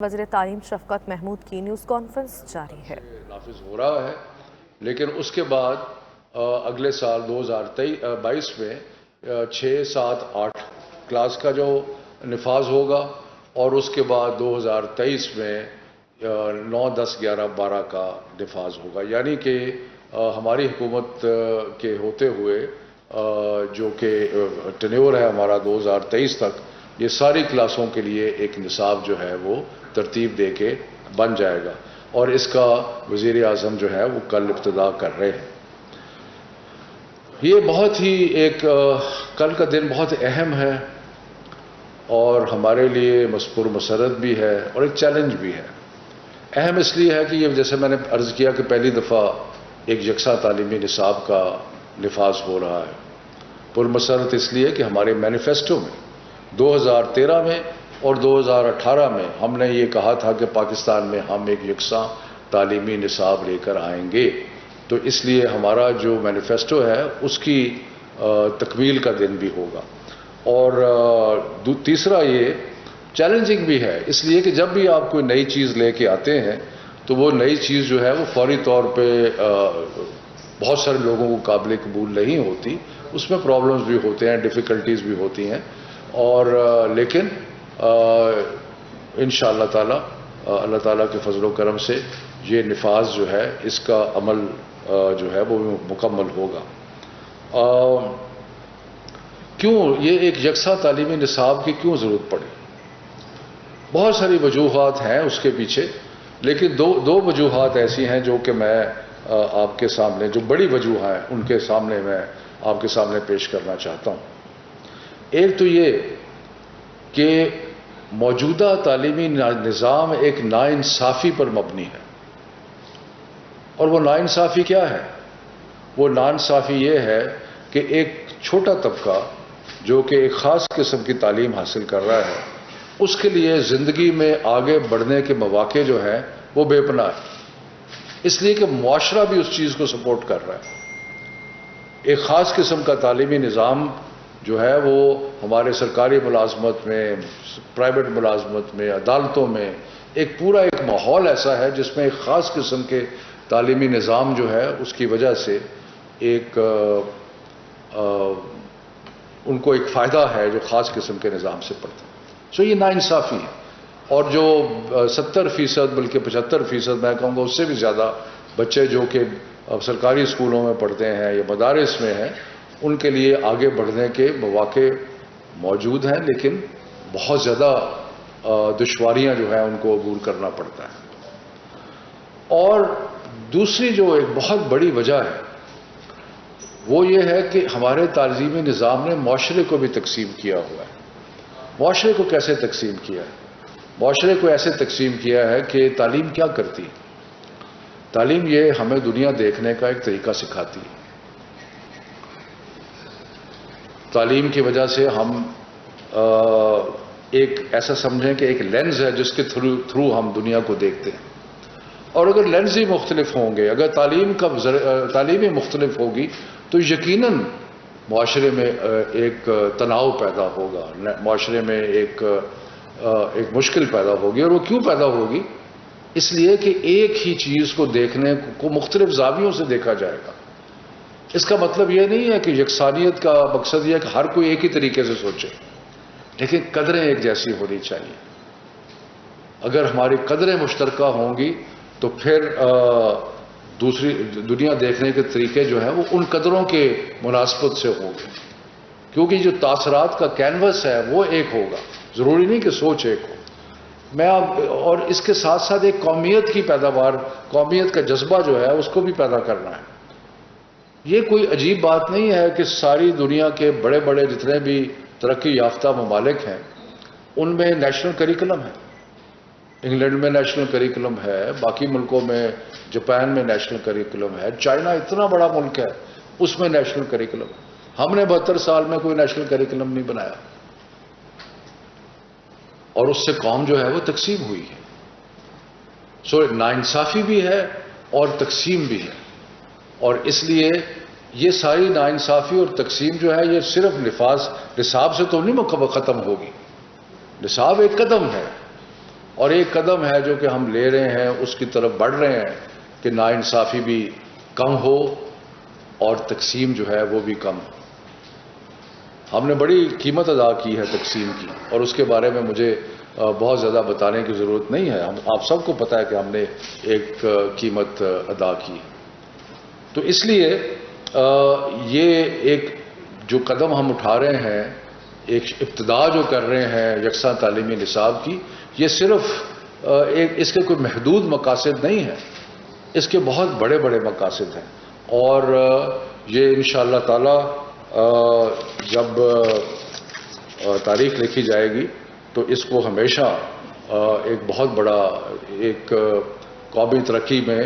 وزیر تعلیم شفقت محمود کی نیوز کانفرنس جاری ہے۔ نافذ ہو رہا ہے، لیکن اس کے بعد اگلے سال 2022 میں 6، 7، 8 کلاس کا جو نفاذ ہوگا، اور اس کے بعد 2023 میں 9، 10، 11، 12 کا نفاذ ہوگا۔ یعنی کہ ہماری حکومت کے ہوتے ہوئے جو کہ ٹینیور ہے ہمارا 2023 تک، یہ ساری کلاسوں کے لیے ایک نصاب جو ہے وہ ترتیب دے کے بن جائے گا، اور اس کا وزیر اعظم جو ہے وہ کل ابتدا کر رہے ہیں۔ یہ بہت ہی کل کا دن بہت اہم ہے، اور ہمارے لیے مسپور مسرت بھی ہے اور ایک چیلنج بھی ہے۔ اہم اس لیے ہے کہ یہ جیسے میں نے عرض کیا کہ پہلی دفعہ ایک یکساں تعلیمی نصاب کا نفاذ ہو رہا ہے۔ پرمسرت اس لیے کہ ہمارے مینیفیسٹو میں 2013 میں اور 2018 میں ہم نے یہ کہا تھا کہ پاکستان میں ہم ایک یکساں تعلیمی نصاب لے کر آئیں گے، تو اس لیے ہمارا جو مینیفیسٹو ہے اس کی تکمیل کا دن بھی ہوگا۔ اور تیسرا یہ چیلنجنگ بھی ہے، اس لیے کہ جب بھی آپ کوئی نئی چیز لے کے آتے ہیں تو وہ نئی چیز جو ہے وہ فوری طور پہ بہت سارے لوگوں کو قابل قبول نہیں ہوتی، اس میں پرابلمز بھی ہوتے ہیں، ڈیفیکلٹیز بھی ہوتی ہیں، اور لیکن انشاءاللہ تعالی اللہ تعالیٰ کے فضل و کرم سے یہ نفاذ جو ہے اس کا عمل جو ہے وہ مکمل ہوگا۔ کیوں یہ ایک یکساں تعلیمی نصاب کی کیوں ضرورت پڑی؟ بہت ساری وجوہات ہیں اس کے پیچھے، لیکن دو وجوہات ایسی ہیں جو کہ میں آپ کے سامنے، جو بڑی وجوہ ہیں ان کے سامنے میں آپ کے سامنے پیش کرنا چاہتا ہوں۔ ایک تو یہ کہ موجودہ تعلیمی نظام ایک ناانصافی پر مبنی ہے، اور وہ ناانصافی کیا ہے؟ وہ ناانصافی یہ ہے کہ ایک چھوٹا طبقہ جو کہ ایک خاص قسم کی تعلیم حاصل کر رہا ہے، اس کے لیے زندگی میں آگے بڑھنے کے مواقع جو ہیں وہ بے پناہ ہے، اس لیے کہ معاشرہ بھی اس چیز کو سپورٹ کر رہا ہے۔ ایک خاص قسم کا تعلیمی نظام جو ہے وہ ہمارے سرکاری ملازمت میں، پرائیویٹ ملازمت میں، عدالتوں میں ایک پورا ایک ماحول ایسا ہے جس میں ایک خاص قسم کے تعلیمی نظام جو ہے اس کی وجہ سے ایک ان کو ایک فائدہ ہے جو خاص قسم کے نظام سے پڑتا ہے۔ سو یہ ناانصافی ہے، اور جو 70% بلکہ 75% میں کہوں گا اس سے بھی زیادہ بچے جو کہ سرکاری اسکولوں میں پڑھتے ہیں یا مدارس میں ہیں، ان کے لیے آگے بڑھنے کے مواقع موجود ہیں، لیکن بہت زیادہ دشواریاں جو ہیں ان کو عبور کرنا پڑتا ہے۔ اور دوسری جو ایک بہت بڑی وجہ ہے وہ یہ ہے کہ ہمارے تعلیمی نظام نے معاشرے کو بھی تقسیم کیا ہوا ہے۔ معاشرے کو کیسے تقسیم کیا ہے؟ معاشرے کو ایسے تقسیم کیا ہے کہ تعلیم کیا کرتی ہے؟ تعلیم یہ ہمیں دنیا دیکھنے کا ایک طریقہ سکھاتی ہے۔ تعلیم کی وجہ سے ہم ایک ایسا سمجھیں کہ ایک لینز ہے جس کے تھرو ہم دنیا کو دیکھتے ہیں، اور اگر لینز ہی مختلف ہوں گے، اگر تعلیم ہی مختلف ہوگی تو یقیناً معاشرے میں ایک تناؤ پیدا ہوگا، معاشرے میں ایک مشکل پیدا ہوگی۔ اور وہ کیوں پیدا ہوگی؟ اس لیے کہ ایک ہی چیز کو دیکھنے کو مختلف زاویوں سے دیکھا جائے گا۔ اس کا مطلب یہ نہیں ہے کہ یکسانیت کا مقصد یہ ہے کہ ہر کوئی ایک ہی طریقے سے سوچے، لیکن قدریں ایک جیسی ہونی چاہیے۔ اگر ہماری قدریں مشترکہ ہوں گی تو پھر دوسری دنیا دیکھنے کے طریقے جو ہیں وہ ان قدروں کے مناسبت سے ہوں گے، کیونکہ جو تاثرات کا کینوس ہے وہ ایک ہوگا، ضروری نہیں کہ سوچ ایک ہو۔ اور اس کے ساتھ ساتھ ایک قومیت کی پیداوار، قومیت کا جذبہ جو ہے اس کو بھی پیدا کرنا ہے۔ یہ کوئی عجیب بات نہیں ہے کہ ساری دنیا کے بڑے بڑے جتنے بھی ترقی یافتہ ممالک ہیں ان میں نیشنل کریکلم ہے۔ انگلینڈ میں نیشنل کریکلم ہے، باقی ملکوں میں، جاپان میں نیشنل کریکلم ہے، چائنا اتنا بڑا ملک ہے اس میں نیشنل کریکلم ہے۔ ہم نے 72 سال میں کوئی نیشنل کریکلم نہیں بنایا، اور اس سے قوم جو ہے وہ تقسیم ہوئی ہے۔ سو ناانصافی بھی ہے اور تقسیم بھی ہے، اور اس لیے یہ ساری ناانصافی اور تقسیم جو ہے یہ صرف نصاب سے تو نہیں ختم ہوگی۔ نصاب ایک قدم ہے، اور ایک قدم ہے جو کہ ہم لے رہے ہیں، اس کی طرف بڑھ رہے ہیں کہ ناانصافی بھی کم ہو اور تقسیم جو ہے وہ بھی کم ہو۔ ہم نے بڑی قیمت ادا کی ہے تقسیم کی، اور اس کے بارے میں مجھے بہت زیادہ بتانے کی ضرورت نہیں ہے، آپ سب کو پتہ ہے کہ ہم نے ایک قیمت ادا کی۔ تو اس لیے یہ ایک جو قدم ہم اٹھا رہے ہیں، ایک ابتدا جو کر رہے ہیں یکساں تعلیمی نصاب کی، یہ صرف اس کے کوئی محدود مقاصد نہیں ہیں، اس کے بہت بڑے بڑے مقاصد ہیں، اور یہ انشاءاللہ تعالی جب تاریخ لکھی جائے گی تو اس کو ہمیشہ ایک بہت بڑا ایک قومی ترقی میں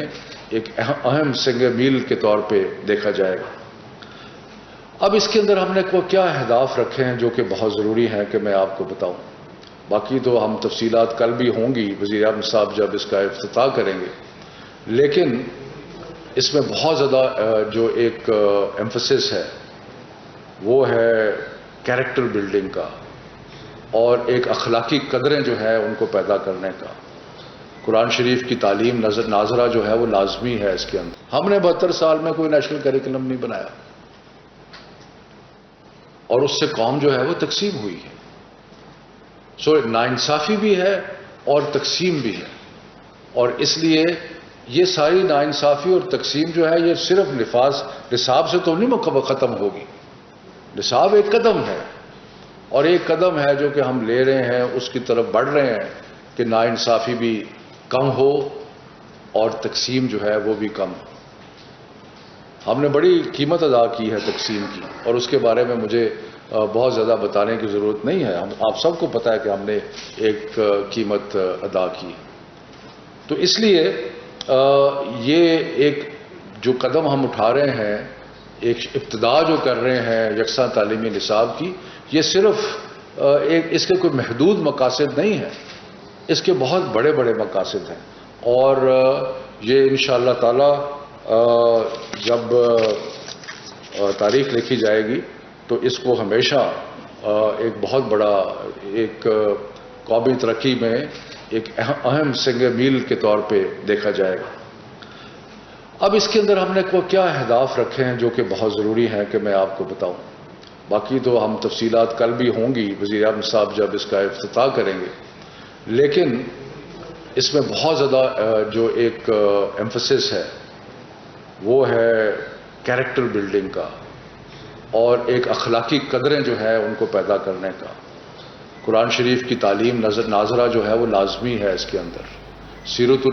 ایک اہم سنگ میل کے طور پہ دیکھا جائے گا۔ اب اس کے اندر ہم نے کیا اہداف رکھے ہیں جو کہ بہت ضروری ہیں کہ میں آپ کو بتاؤں، باقی تو ہم تفصیلات کل بھی ہوں گی، وزیر اعظم صاحب جب اس کا افتتاح کریں گے، لیکن اس میں بہت زیادہ جو ایک ایمفسس ہے وہ ہے کیریکٹر بلڈنگ کا، اور ایک اخلاقی قدریں جو ہیں ان کو پیدا کرنے کا۔ قرآن شریف کی تعلیم ناظرہ جو ہے وہ لازمی ہے اس کے اندر۔ ہم نے 72 سال میں کوئی نیشنل کریکولم نہیں بنایا، اور اس سے قوم جو ہے وہ تقسیم ہوئی ہے۔ سو ناانصافی بھی ہے اور تقسیم بھی ہے، اور اس لیے یہ ساری ناانصافی اور تقسیم جو ہے یہ صرف نصاب سے تو نہیں ختم ہوگی۔ نصاب ایک قدم ہے، اور ایک قدم ہے جو کہ ہم لے رہے ہیں، اس کی طرف بڑھ رہے ہیں کہ ناانصافی بھی کم ہو اور تقسیم جو ہے وہ بھی کم ہو۔ ہم نے بڑی قیمت ادا کی ہے تقسیم کی، اور اس کے بارے میں مجھے بہت زیادہ بتانے کی ضرورت نہیں ہے، آپ سب کو پتہ ہے کہ ہم نے ایک قیمت ادا کی۔ تو اس لیے یہ ایک جو قدم ہم اٹھا رہے ہیں، ایک ابتدا جو کر رہے ہیں یکساں تعلیمی نصاب کی، یہ صرف اس کے کوئی محدود مقاصد نہیں ہیں، اس کے بہت بڑے بڑے مقاصد ہیں، اور یہ انشاءاللہ تعالی جب تاریخ لکھی جائے گی تو اس کو ہمیشہ ایک بہت بڑا ایک قومی ترقی میں ایک اہم سنگ میل کے طور پہ دیکھا جائے گا۔ اب اس کے اندر ہم نے کیا اہداف رکھے ہیں جو کہ بہت ضروری ہیں کہ میں آپ کو بتاؤں، باقی تو ہم تفصیلات کل بھی ہوں گی، وزیر اعظم صاحب جب اس کا افتتاح کریں گے، لیکن اس میں بہت زیادہ جو ایک ایمفسس ہے وہ ہے کیریکٹر بلڈنگ کا، اور ایک اخلاقی قدریں جو ہیں ان کو پیدا کرنے کا۔ قرآن شریف کی تعلیم ناظرہ جو ہے وہ لازمی ہے اس کے اندر۔ سیرت